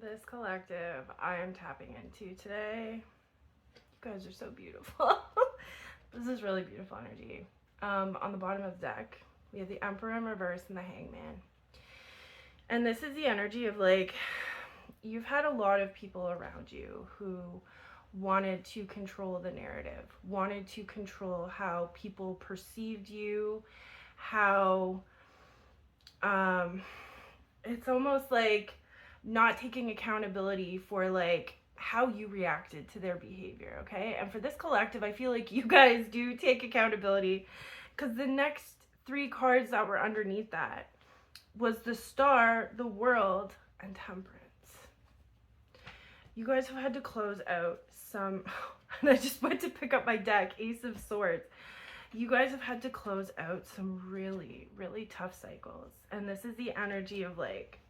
This collective I am tapping into today. You guys are so beautiful. This is really beautiful energy. On the bottom of the deck, we have the Emperor in reverse and the Hangman. And this is the energy of like, you've had a lot of people around you who wanted to control the narrative, wanted to control how people perceived you, how it's almost like not taking accountability for like how you reacted to their behavior, okay? And for this collective, I feel like you guys do take accountability, because the next three cards that were underneath that was the Star, the World, and Temperance. You guys have had to close out some, and I just went to pick up my deck, Ace of Swords. You guys have had to close out some really, really tough cycles. And this is the energy of like,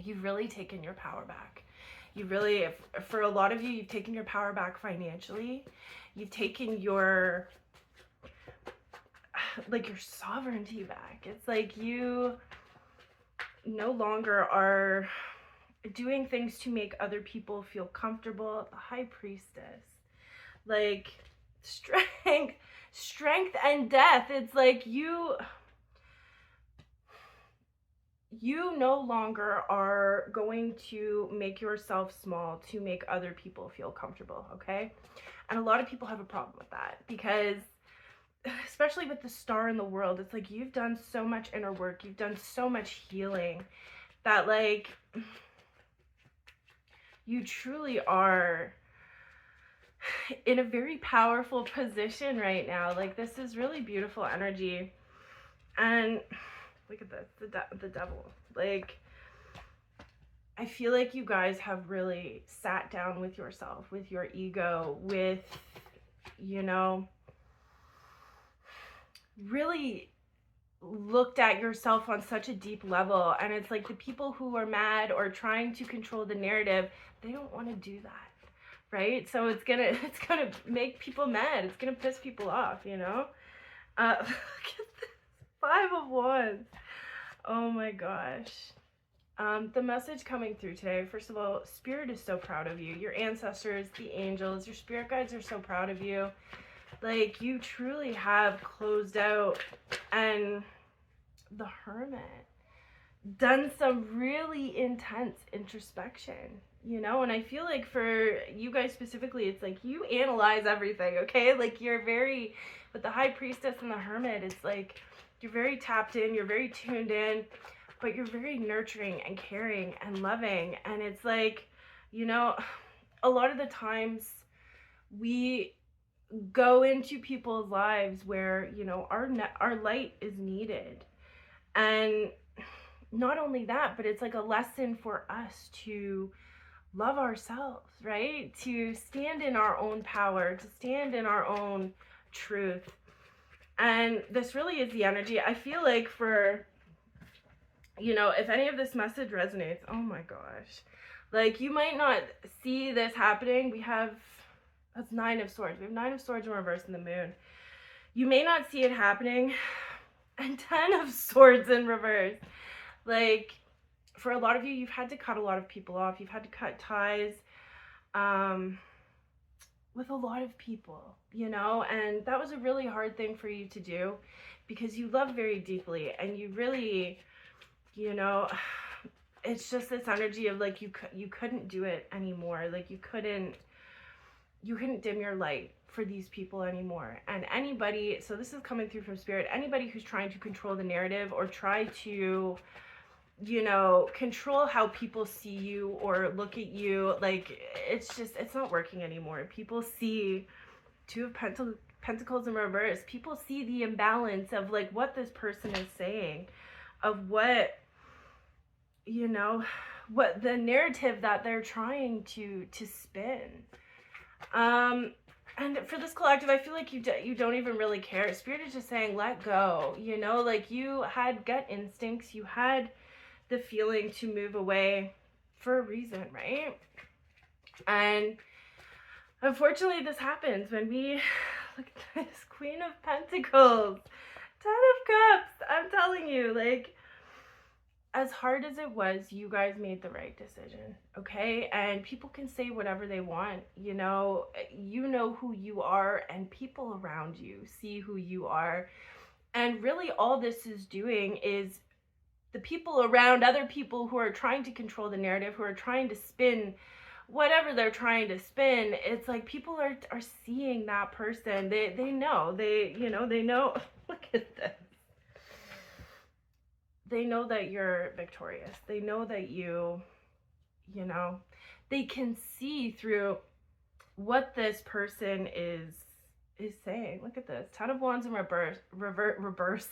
you've really taken your power back. You really, for a lot of you, you've taken your power back financially. You've taken your, like your sovereignty back. It's like you no longer are doing things to make other people feel comfortable. The High Priestess, like strength and death. It's like you no longer are going to make yourself small to make other people feel comfortable, okay? And a lot of people have a problem with that, because especially with the Star in the World, it's like you've done so much inner work, you've done so much healing, that like you truly are in a very powerful position right now. Like, this is really beautiful energy. And look at this, the devil. Like, I feel like you guys have really sat down with yourself, with your ego, with, you know, really looked at yourself on such a deep level. And it's like the people who are mad or trying to control the narrative, they don't want to do that, right? So it's gonna make people mad. It's gonna piss people off, you know? Look at this, 5 of Wands. Oh my gosh. The message coming through today, first of all, Spirit is so proud of you. Your ancestors, the angels, your spirit guides are so proud of you. Like, you truly have closed out, and the Hermit, done some really intense introspection, you know? And I feel like for you guys specifically, it's like you analyze everything, okay? Like, you're very, with the High Priestess and the Hermit, it's like you're very tapped in, you're very tuned in, but you're very nurturing and caring and loving. And it's like, you know, a lot of the times we go into people's lives where, you know, our light is needed. And not only that, but it's like a lesson for us to love ourselves, right? To stand in our own power, to stand in our own truth. And this really is the energy. I feel like for, you know, if any of this message resonates, oh my gosh, like, you might not see this happening. We have, that's 9 of Swords. We have 9 of Swords in reverse in the Moon. You may not see it happening. And 10 of Swords in reverse. Like, for a lot of you, you've had to cut a lot of people off. You've had to cut ties with a lot of people, you know? And that was a really hard thing for you to do, because you love very deeply, and you really, you know, it's just this energy of like you couldn't do it anymore. Like, you couldn't dim your light for these people anymore. And anybody, so this is coming through from Spirit, anybody who's trying to control the narrative or try to, you know, control how people see you or look at you, like, it's not working anymore. People see 2 of Pentacles in reverse. People see the imbalance of like what this person is saying, of what, you know, what the narrative that they're trying to spin. And for this collective, I feel like you don't even really care. Spirit is just saying, let go, you know? Like, you had gut instincts, you had the feeling to move away for a reason, right? And unfortunately, this happens when we, look at this, Queen of Pentacles, 10 of Cups. I'm telling you, like, as hard as it was, you guys made the right decision, okay? And people can say whatever they want, you know who you are, and people around you see who you are. And really, all this is doing is the people around other people who are trying to control the narrative, who are trying to spin whatever they're trying to spin. It's like people are seeing that person. They know. They know. Look at this. They know that you're victorious. They know that you know, they can see through what this person is saying. Look at this. Ten of Wands in reverse. Reverse.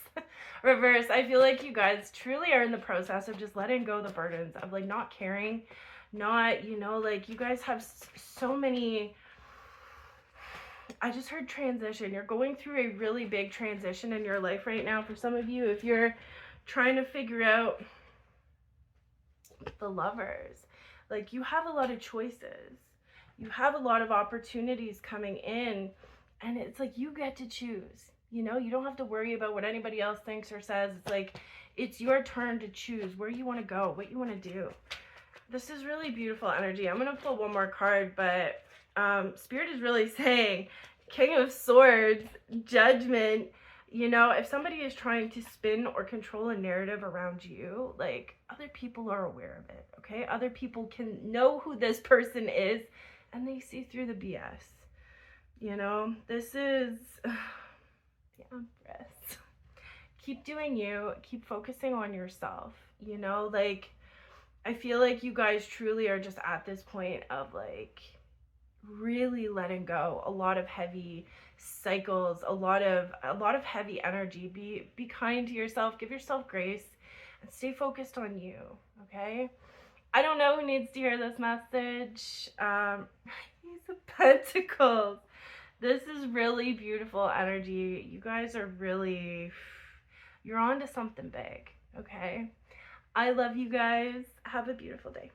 I feel like you guys truly are in the process of just letting go the burdens of like not caring, not, like you guys have so many. I just heard transition. You're going through a really big transition in your life right now. For some of you, if you're trying to figure out the Lovers, like you have a lot of choices. You have a lot of opportunities coming in, and it's like you get to choose. You don't have to worry about what anybody else thinks or says. It's like it's your turn to choose where you want to go, what you want to do. This is really beautiful energy. I'm going to pull one more card, but Spirit is really saying King of Swords, Judgment. If somebody is trying to spin or control a narrative around you, like other people are aware of it, okay? Other people can know who this person is, and they see through the BS. This is the Empress. Keep doing you. Keep focusing on yourself. Like I feel like you guys truly are just at this point of like really letting go a lot of heavy cycles, a lot of heavy energy. Be kind to yourself, give yourself grace, and stay focused on you, okay? I don't know who needs to hear this message. Ace of Pentacles. This is really beautiful energy. You guys are really, you're on to something big, okay? I love you guys. Have a beautiful day.